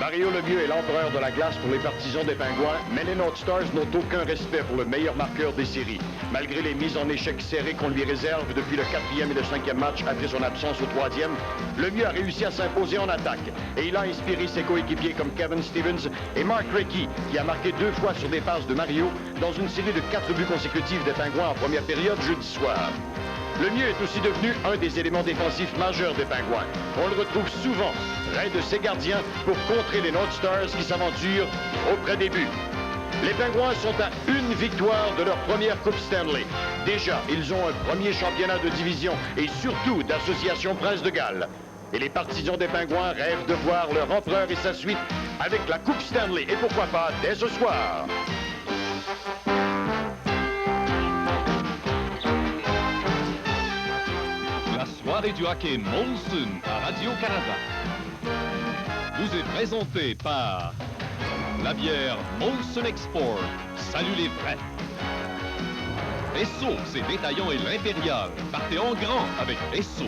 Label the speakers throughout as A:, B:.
A: Mario Lemieux est l'empereur de la glace pour les partisans des Pingouins, mais les North Stars n'ont aucun respect pour le meilleur marqueur des séries. Malgré les mises en échec serrées qu'on lui réserve depuis le 4e et le 5e match après son absence au 3e, Lemieux a réussi à s'imposer en attaque. Et il a inspiré ses coéquipiers comme Kevin Stevens et Mark Recchi, qui a marqué 2 fois sur des passes de Mario dans une série de 4 buts consécutifs des Pingouins en première période jeudi soir. Lemieux est aussi devenu un des éléments défensifs majeurs des Pingouins. On le retrouve souvent près de ses gardiens pour contrer les North Stars qui s'aventurent auprès des buts. Les Pingouins sont à une victoire de leur première Coupe Stanley. Déjà, ils ont un premier championnat de division et surtout d'association Prince de Galles. Et les partisans des Pingouins rêvent de voir leur empereur et sa suite avec la Coupe Stanley. Et pourquoi pas dès ce soir.
B: La soirée du hockey Molson à Radio-Canada vous est présentée par la bière Molson Export. Salut les vrais! Esso, c'est détaillant et l'impérial. Partez en grand avec Esso.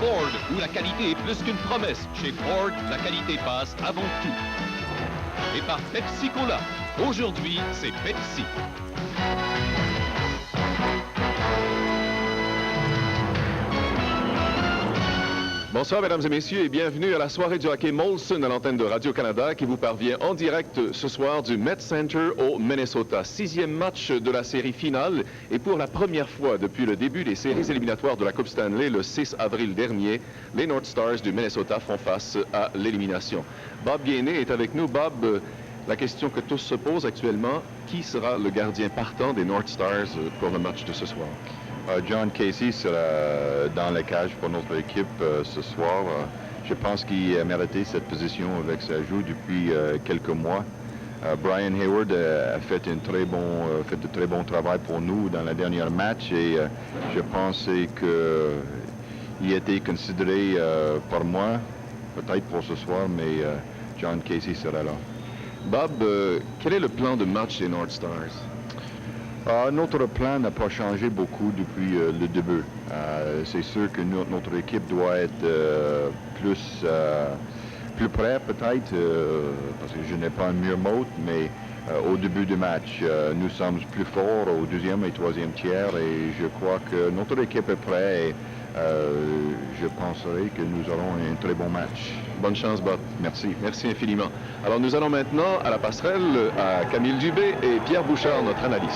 B: Ford, où la qualité est plus qu'une promesse. Chez Ford, la qualité passe avant tout. Et par Pepsi Cola. Aujourd'hui, c'est Pepsi.
C: Bonsoir, mesdames et messieurs, et bienvenue à la soirée du hockey Molson à l'antenne de Radio-Canada qui vous parvient en direct ce soir du Met Center au Minnesota. 6e match de la série finale et pour la première fois depuis le début des séries éliminatoires de la Coupe Stanley le 6 avril dernier, les North Stars du Minnesota font face à l'élimination. Bob Gainey est avec nous. Bob, la question que tous se posent actuellement, qui sera le gardien partant des North Stars pour le match de ce soir?
D: John Casey sera dans la cage pour notre équipe ce soir. Je pense qu'il a mérité cette position avec sa joue depuis quelques mois. Brian Hayward a fait de très bon travail pour nous dans le dernier match et je pensais qu'il était considéré par moi, peut-être pour ce soir, mais John Casey sera là.
C: Bob, quel est le plan de match des North Stars?
D: Notre plan n'a pas changé beaucoup depuis le début. C'est sûr que notre équipe doit être plus près peut-être, parce que je n'ai pas un mur-mote, mais au début du match, nous sommes plus forts au 2e et 3e tiers et je crois que notre équipe est prête et je penserai que nous aurons un très bon match.
C: Bonne chance, Bob.
D: Merci.
C: Merci infiniment. Alors, nous allons maintenant à la passerelle à Camille Dubé et Pierre Bouchard, notre analyste.